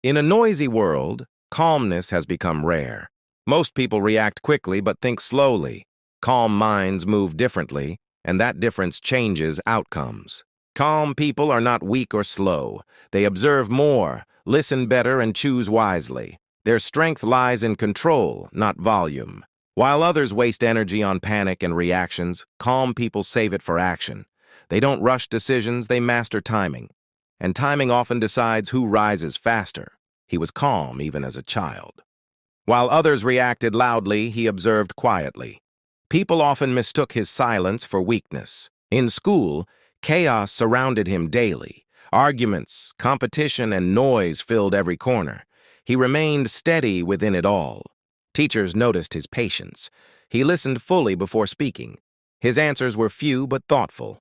In a noisy world, calmness has become rare. Most people react quickly but think slowly. Calm minds move differently, and that difference changes outcomes. Calm people are not weak or slow. They observe more, listen better, and choose wisely. Their strength lies in control, not volume. While others waste energy on panic and reactions, calm people save it for action. They don't rush decisions, they master timing. And timing often decides who rises faster. He was calm even as a child. While others reacted loudly, he observed quietly. People often mistook his silence for weakness. In school, chaos surrounded him daily. Arguments, competition, and noise filled every corner. He remained steady within it all. Teachers noticed his patience. He listened fully before speaking. His answers were few but thoughtful.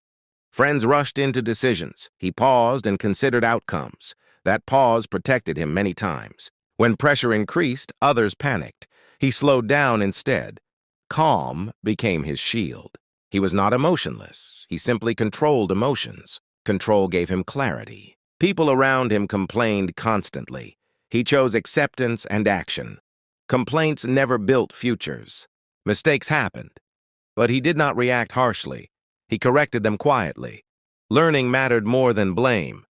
Friends rushed into decisions. He paused and considered outcomes. That pause protected him many times. When pressure increased, others panicked. He slowed down instead. Calm became his shield. He was not emotionless. He simply controlled emotions. Control gave him clarity. People around him complained constantly. He chose acceptance and action. Complaints never built futures. Mistakes happened, but he did not react harshly. He corrected them quietly. Learning mattered more than blame.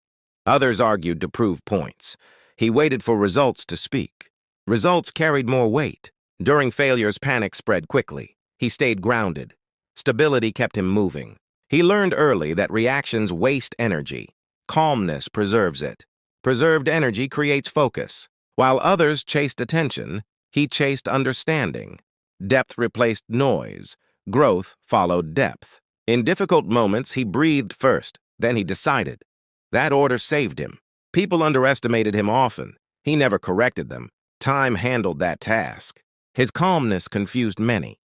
Others argued to prove points. He waited for results to speak. Results carried more weight. During failures, panic spread quickly. He stayed grounded. Stability kept him moving. He learned early that reactions waste energy. Calmness preserves it. Preserved energy creates focus. While others chased attention, he chased understanding. Depth replaced noise. Growth followed depth. In difficult moments, he breathed first, then he decided. That order saved him. People underestimated him often. He never corrected them. Time handled that task. His calmness confused many.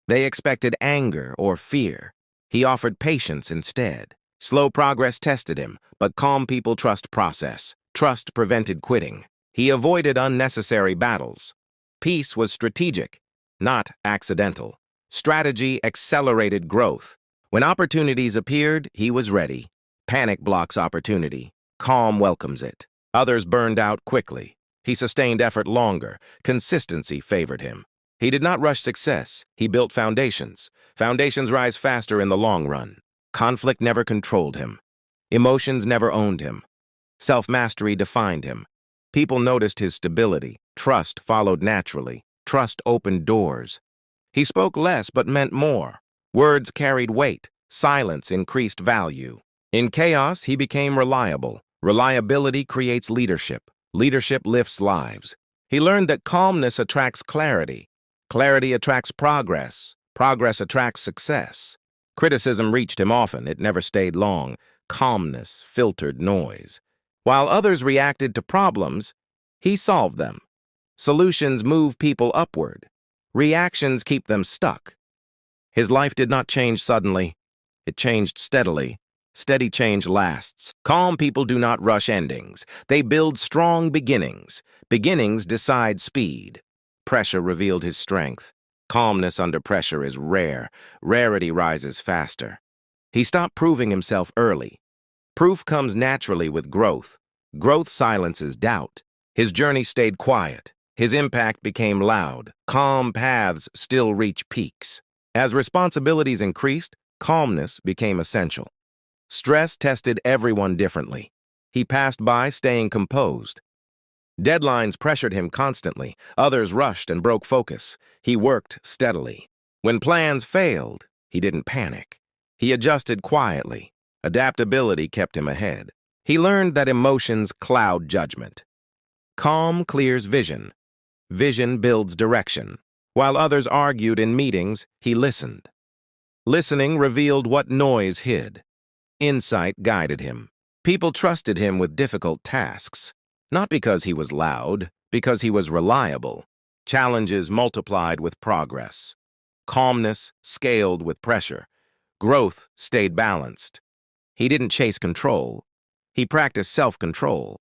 They expected anger or fear. He offered patience instead. Slow progress tested him, but calm people trust process. Trust prevented quitting. He avoided unnecessary battles. Peace was strategic, not accidental. Strategy accelerated growth. When opportunities appeared, he was ready. Panic blocks opportunity. Calm welcomes it. Others burned out quickly. He sustained effort longer. Consistency favored him. He did not rush success. He built foundations. Foundations rise faster in the long run. Conflict never controlled him. Emotions never owned him. Self-mastery defined him. People noticed his stability. Trust followed naturally. Trust opened doors. He spoke less but meant more. Words carried weight. Silence increased value. In chaos, he became reliable. Reliability creates leadership. Leadership lifts lives. He learned that calmness attracts clarity. Clarity attracts progress. Progress attracts success. Criticism reached him often. It never stayed long. Calmness filtered noise. While others reacted to problems, he solved them. Solutions move people upward. Reactions keep them stuck. His life did not change suddenly. It changed steadily. Steady change lasts. Calm people do not rush endings. They build strong beginnings. Beginnings decide speed. Pressure revealed his strength. Calmness under pressure is rare. Rarity rises faster. He stopped proving himself early. Proof comes naturally with growth. Growth silences doubt. His journey stayed quiet. His impact became loud. Calm paths still reach peaks. As responsibilities increased, calmness became essential. Stress tested everyone differently. He passed by staying composed. Deadlines pressured him constantly. Others rushed and broke focus. He worked steadily. When plans failed, he didn't panic. He adjusted quietly. Adaptability kept him ahead. He learned that emotions cloud judgment. Calm clears vision. Vision builds direction. While others argued in meetings, he listened. Listening revealed what noise hid. Insight guided him. People trusted him with difficult tasks, not because he was loud, because he was reliable. Challenges multiplied with progress. Calmness scaled with pressure. Growth stayed balanced. He didn't chase control. He practiced self-control.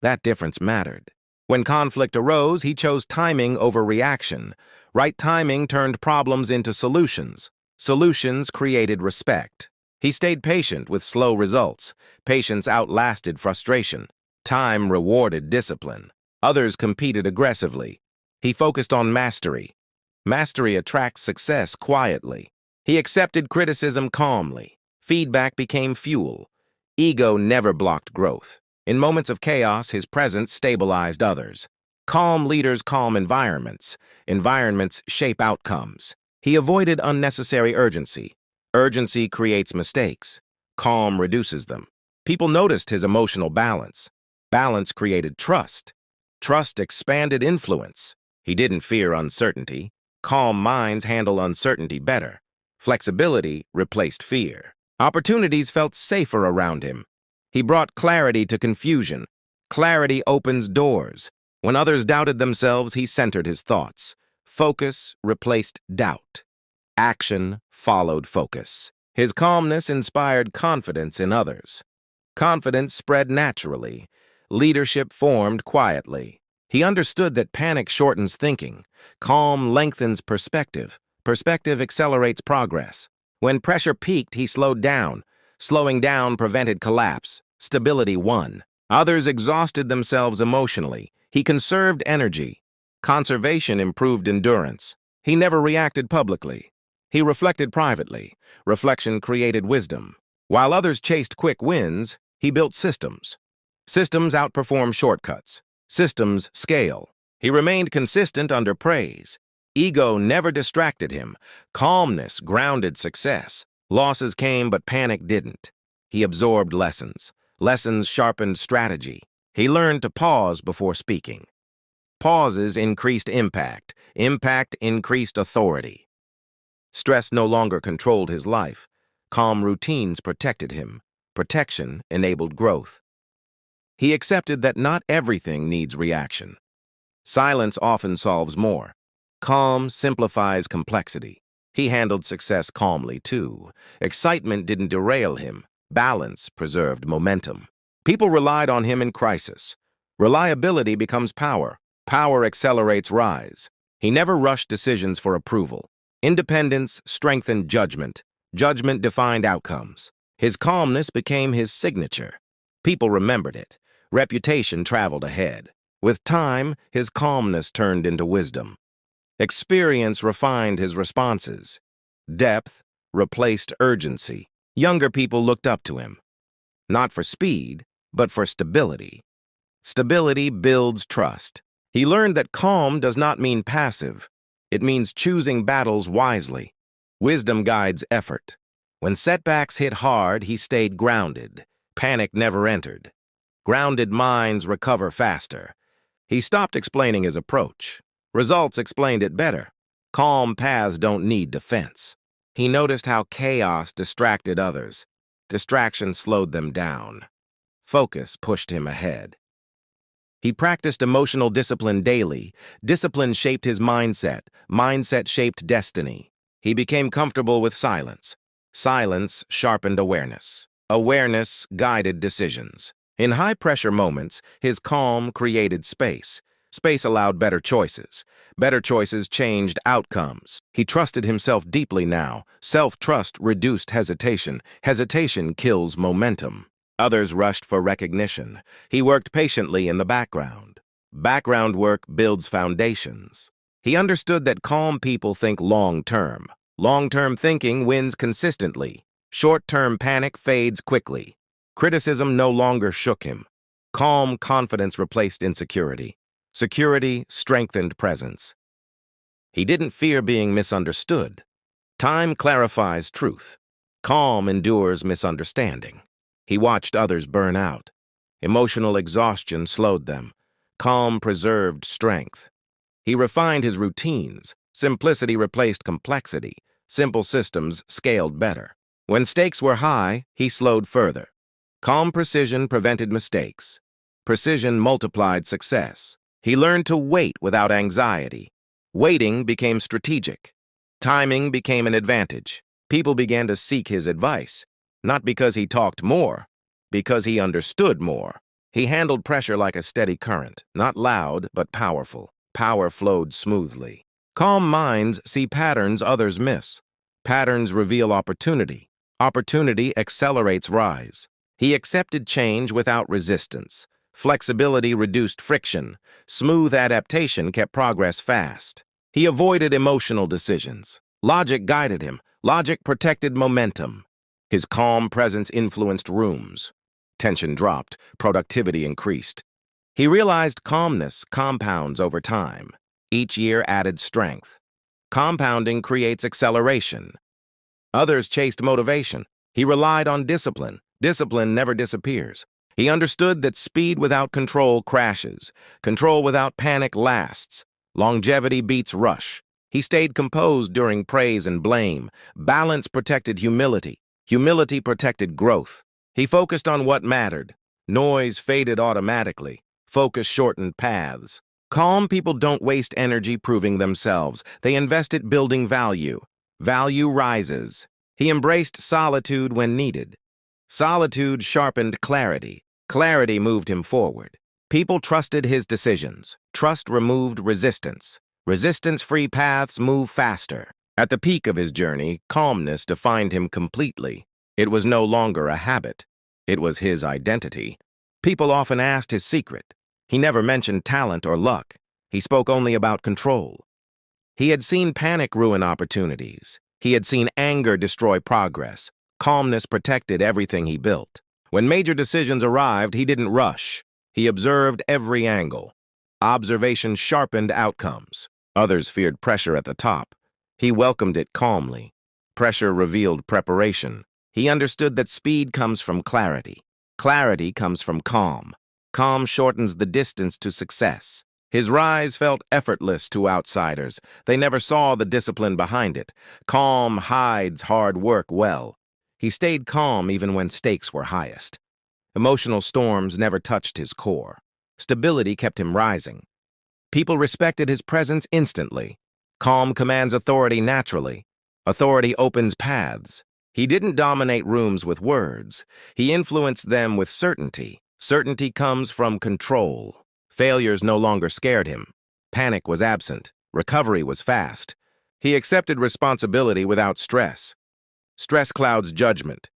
That difference mattered. When conflict arose, he chose timing over reaction. Right timing turned problems into solutions. Solutions created respect. He stayed patient with slow results. Patience outlasted frustration. Time rewarded discipline. Others competed aggressively. He focused on mastery. Mastery attracts success quietly. He accepted criticism calmly. Feedback became fuel. Ego never blocked growth. In moments of chaos, his presence stabilized others. Calm leaders calm environments. Environments shape outcomes. He avoided unnecessary urgency. Urgency creates mistakes. Calm reduces them. People noticed his emotional balance. Balance created trust. Trust expanded influence. He didn't fear uncertainty. Calm minds handle uncertainty better. Flexibility replaced fear. Opportunities felt safer around him. He brought clarity to confusion. Clarity opens doors. When others doubted themselves, he centered his thoughts. Focus replaced doubt. Action followed focus. His calmness inspired confidence in others. Confidence spread naturally. Leadership formed quietly. He understood that panic shortens thinking. Calm lengthens perspective. Perspective accelerates progress. When pressure peaked, he slowed down. Slowing down prevented collapse. Stability won. Others exhausted themselves emotionally. He conserved energy. Conservation improved endurance. He never reacted publicly. He reflected privately. Reflection created wisdom. While others chased quick wins, he built systems. Systems outperform shortcuts. Systems scale. He remained consistent under praise. Ego never distracted him. Calmness grounded success. Losses came, but panic didn't. He absorbed lessons. Lessons sharpened strategy. He learned to pause before speaking. Pauses increased impact. Impact increased authority. Stress no longer controlled his life. Calm routines protected him. Protection enabled growth. He accepted that not everything needs reaction. Silence often solves more. Calm simplifies complexity. He handled success calmly, too. Excitement didn't derail him. Balance preserved momentum. People relied on him in crisis. Reliability becomes power. Power accelerates rise. He never rushed decisions for approval. Independence strengthened judgment. Judgment defined outcomes. His calmness became his signature. People remembered it. Reputation traveled ahead. With time, his calmness turned into wisdom. Experience refined his responses. Depth replaced urgency. Younger people looked up to him. Not for speed, but for stability. Stability builds trust. He learned that calm does not mean passive. It means choosing battles wisely. Wisdom guides effort. When setbacks hit hard, he stayed grounded. Panic never entered. Grounded minds recover faster. He stopped explaining his approach. Results explained it better. Calm paths don't need defense. He noticed how chaos distracted others. Distraction slowed them down. Focus pushed him ahead. He practiced emotional discipline daily. Discipline shaped his mindset. Mindset shaped destiny. He became comfortable with silence. Silence sharpened awareness. Awareness guided decisions. In high-pressure moments, his calm created space. Space allowed better choices. Better choices changed outcomes. He trusted himself deeply now. Self-trust reduced hesitation. Hesitation kills momentum. Others rushed for recognition. He worked patiently in the background. Background work builds foundations. He understood that calm people think long-term. Long-term thinking wins consistently. Short-term panic fades quickly. Criticism no longer shook him. Calm confidence replaced insecurity. Security strengthened presence. He didn't fear being misunderstood. Time clarifies truth. Calm endures misunderstanding. He watched others burn out. Emotional exhaustion slowed them. Calm preserved strength. He refined his routines. Simplicity replaced complexity. Simple systems scaled better. When stakes were high, he slowed further. Calm precision prevented mistakes. Precision multiplied success. He learned to wait without anxiety. Waiting became strategic. Timing became an advantage. People began to seek his advice, not because he talked more, because he understood more. He handled pressure like a steady current, not loud but powerful. Power flowed smoothly. Calm minds see patterns others miss. Patterns reveal opportunity. Opportunity accelerates rise. He accepted change without resistance. Flexibility reduced friction. Smooth adaptation kept progress fast. He avoided emotional decisions. Logic guided him. Logic protected momentum. His calm presence influenced rooms. Tension dropped. Productivity increased. He realized calmness compounds over time. Each year added strength. Compounding creates acceleration. Others chased motivation. He relied on discipline. Discipline never disappears. He understood that speed without control crashes. Control without panic lasts. Longevity beats rush. He stayed composed during praise and blame. Balance protected humility. Humility protected growth. He focused on what mattered. Noise faded automatically. Focus shortened paths. Calm people don't waste energy proving themselves. They invest it building value. Value rises. He embraced solitude when needed. Solitude sharpened clarity. Clarity moved him forward. People trusted his decisions. Trust removed resistance. Resistance-free paths move faster. At the peak of his journey, calmness defined him completely. It was no longer a habit. It was his identity. People often asked his secret. He never mentioned talent or luck. He spoke only about control. He had seen panic ruin opportunities. He had seen anger destroy progress. Calmness protected everything he built. When major decisions arrived, he didn't rush. He observed every angle. Observation sharpened outcomes. Others feared pressure at the top. He welcomed it calmly. Pressure revealed preparation. He understood that speed comes from clarity. Clarity comes from calm. Calm shortens the distance to success. His rise felt effortless to outsiders. They never saw the discipline behind it. Calm hides hard work well. He stayed calm even when stakes were highest. Emotional storms never touched his core. Stability kept him rising. People respected his presence instantly. Calm commands authority naturally. Authority opens paths. He didn't dominate rooms with words. He influenced them with certainty. Certainty comes from control. Failures no longer scared him. Panic was absent. Recovery was fast. He accepted responsibility without stress. Stress clouds judgment.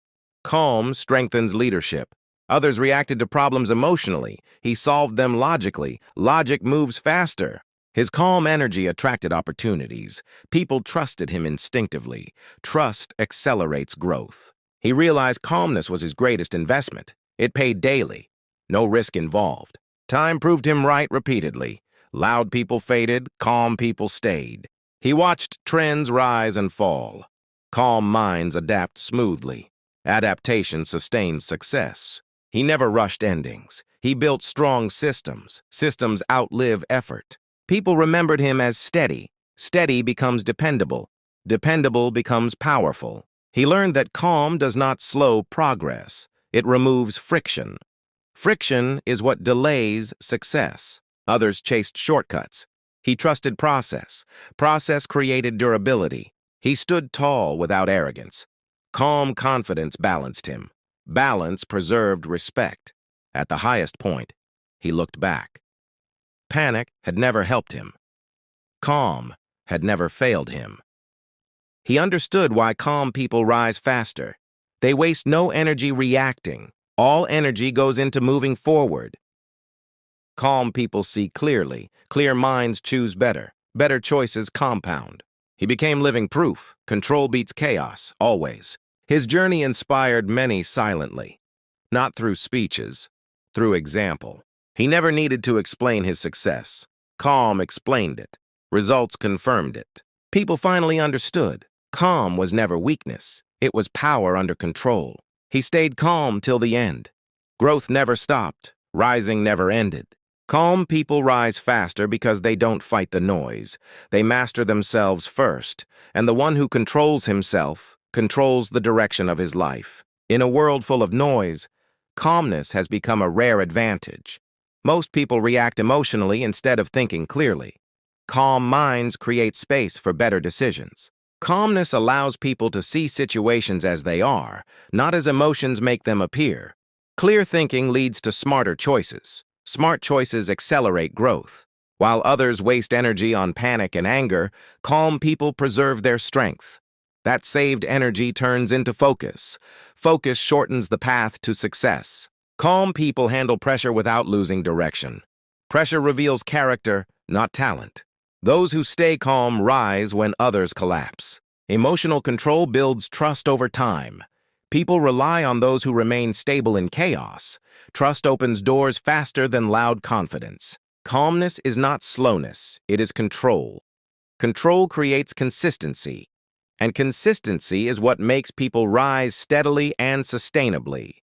Calm strengthens leadership. Others reacted to problems emotionally. He solved them logically. Logic moves faster. His calm energy attracted opportunities. People trusted him instinctively. Trust accelerates growth. He realized calmness was his greatest investment. It paid daily. No risk involved. Time proved him right repeatedly. Loud people faded, calm people stayed. He watched trends rise and fall. Calm minds adapt smoothly. Adaptation sustains success. He never rushed endings. He built strong systems. Systems outlive effort. People remembered him as steady. Steady becomes dependable. Dependable becomes powerful. He learned that calm does not slow progress. It removes friction. Friction is what delays success. Others chased shortcuts. He trusted process. Process created durability. He stood tall without arrogance. Calm confidence balanced him. Balance preserved respect. At the highest point, he looked back. Panic had never helped him. Calm had never failed him. He understood why calm people rise faster. They waste no energy reacting. All energy goes into moving forward. Calm people see clearly. Clear minds choose better. Better choices compound. He became living proof. Control beats chaos, always. His journey inspired many silently. Not through speeches, through example. He never needed to explain his success. Calm explained it. Results confirmed it. People finally understood. Calm was never weakness. It was power under control. He stayed calm till the end. Growth never stopped. Rising never ended. Calm people rise faster because they don't fight the noise. They master themselves first, and the one who controls himself controls the direction of his life. In a world full of noise, calmness has become a rare advantage. Most people react emotionally instead of thinking clearly. Calm minds create space for better decisions. Calmness allows people to see situations as they are, not as emotions make them appear. Clear thinking leads to smarter choices. Smart choices accelerate growth. While others waste energy on panic and anger, calm people preserve their strength. That saved energy turns into focus. Focus shortens the path to success. Calm people handle pressure without losing direction. Pressure reveals character, not talent. Those who stay calm rise when others collapse. Emotional control builds trust over time. People rely on those who remain stable in chaos. Trust opens doors faster than loud confidence. Calmness is not slowness, it is control. Control creates consistency, and consistency is what makes people rise steadily and sustainably.